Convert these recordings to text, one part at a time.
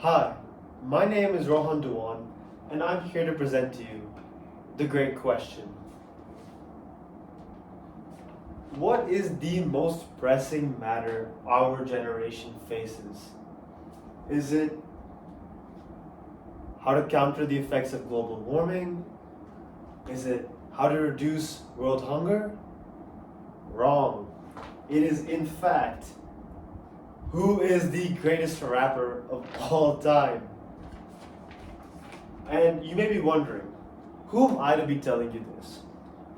Hi, my name is Rohan Dewan, and I'm here to present to you the great question. What is the most pressing matter our generation faces? Is it how to counter the effects of global warming? Is it how to reduce world hunger? Wrong. It is, in fact, who is the greatest rapper of all time? And you may be wondering, who am I to be telling you this?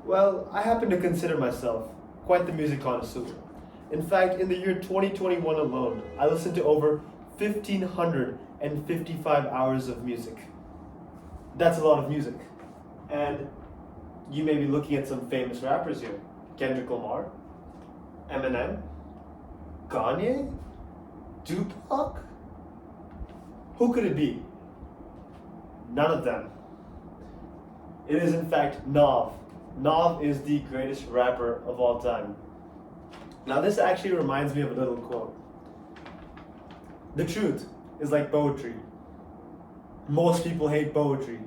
Well, I happen to consider myself quite the music connoisseur. In fact, in the year 2021 alone, I listened to over 1,555 hours of music. That's a lot of music. And you may be looking at some famous rappers here: Kendrick Lamar, Eminem, Kanye, Tupac? Who could it be? None of them. It is in fact Nav. Nav is the greatest rapper of all time. Now this actually reminds me of a little quote. The truth is like poetry. Most people hate poetry.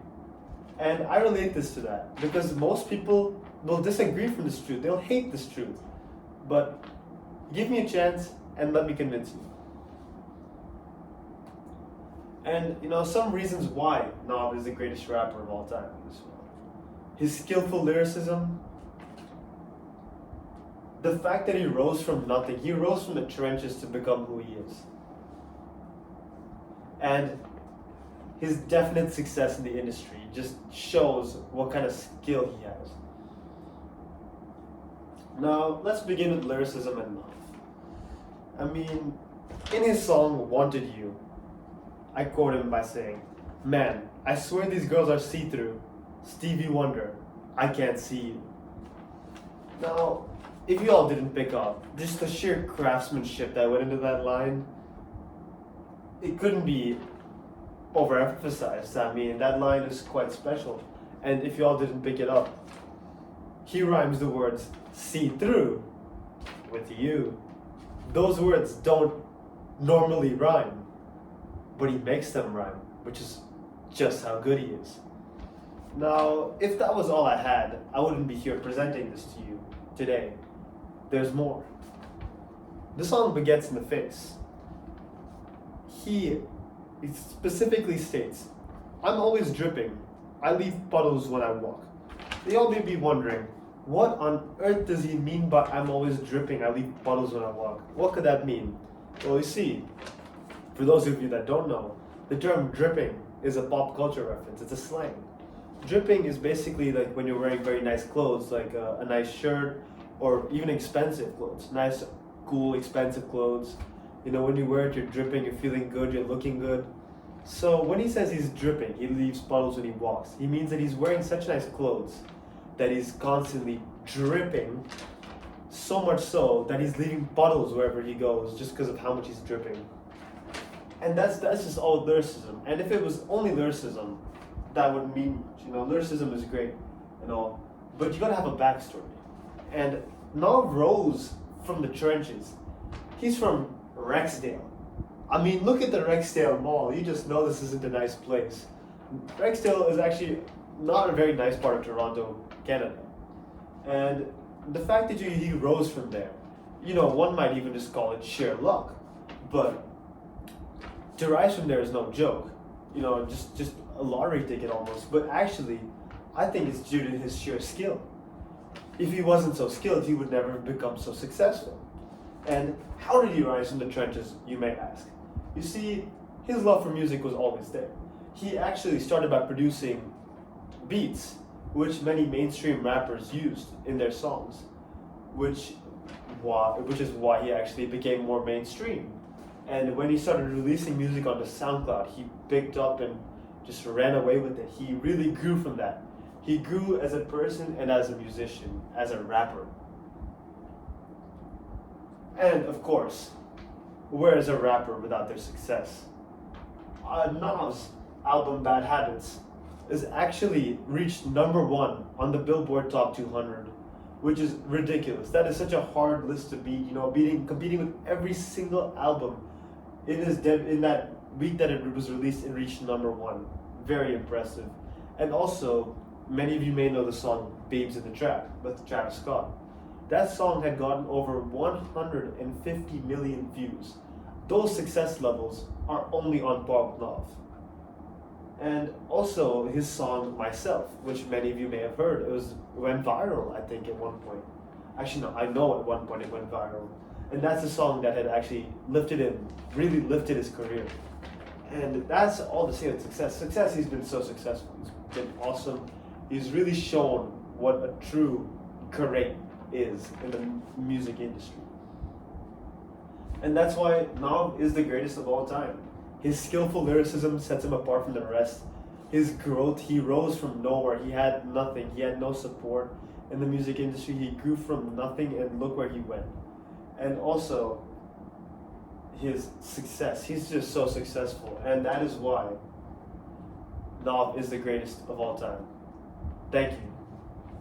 And I relate this to that because most people will disagree from this truth. They'll hate this truth. But give me a chance and let me convince you. And some reasons why Nav is the greatest rapper of all time as well. His skillful lyricism, the fact that he rose from nothing, he rose from the trenches to become who he is. And his definite success in the industry just shows what kind of skill he has. Now, let's begin with lyricism and Nav. I mean, in his song Wanted You, I quote him by saying, "Man, I swear these girls are see-through. Stevie Wonder, I can't see you." Now, if you all didn't pick up, just the sheer craftsmanship that went into that line, it couldn't be overemphasized. I mean, that line is quite special. And if you all didn't pick it up, he rhymes the words see-through with you. Those words don't normally rhyme, but he makes them rhyme, which is just how good he is. Now, if that was all I had, I wouldn't be here presenting this to you today. There's more. The song Baguettes in the Face. He specifically states, "I'm always dripping. I leave puddles when I walk." They all may be wondering, what on earth does he mean by "I'm always dripping, I leave puddles when I walk"? What could that mean? Well, you see, for those of you that don't know, the term dripping is a pop culture reference. It's a slang. Dripping is basically like when you're wearing very nice clothes, like a nice shirt or even expensive clothes. Nice, cool, expensive clothes. When you wear it, you're dripping, you're feeling good, you're looking good. So when he says he's dripping, he leaves puddles when he walks, he means that he's wearing such nice clothes that he's constantly dripping, so much so that he's leaving puddles wherever he goes just because of how much he's dripping. And that's just all lyricism. And if it was only lyricism, that would mean much. Lyricism is great and all, but you gotta have a backstory. And Nav rose from the trenches. He's from Rexdale. I mean, look at the Rexdale Mall. You just know this isn't a nice place. Rexdale is actually not a very nice part of Toronto, Canada. And the fact that he rose from there, one might even just call it sheer luck. But to rise from there is no joke. Just a lottery ticket almost. But actually, I think it's due to his sheer skill. If he wasn't so skilled, he would never have become so successful. And how did he rise from the trenches, you may ask? You see, his love for music was always there. He actually started by producing beats, which many mainstream rappers used in their songs, which is why he actually became more mainstream. And when he started releasing music onto SoundCloud, he picked up and just ran away with it. He really grew from that. He grew as a person and as a musician, as a rapper. And of course, where is a rapper without their success? Nav's album Bad Habits is actually reached #1 on the Billboard Top 200, which is ridiculous. That is such a hard list to beat. Competing with every single album in that week that it was released, it reached number one. Very impressive. And also, many of you may know the song Babes in the Trap with Travis Scott. That song had gotten over 150 million views. Those success levels are only on par with Nav. And also his song Myself, which many of you may have heard, it went viral, I think, at one point. Actually, no, I know at one point it went viral. And that's a song that had actually really lifted his career. And that's all to say with success. Success, he's been so successful. He's been awesome. He's really shown what a true great is in the music industry. And that's why Nav is the greatest of all time. His skillful lyricism sets him apart from the rest. His growth, he rose from nowhere. He had nothing. He had no support in the music industry. He grew from nothing, and look where he went. And also, his success. He's just so successful. And that is why Nav is the greatest of all time. Thank you.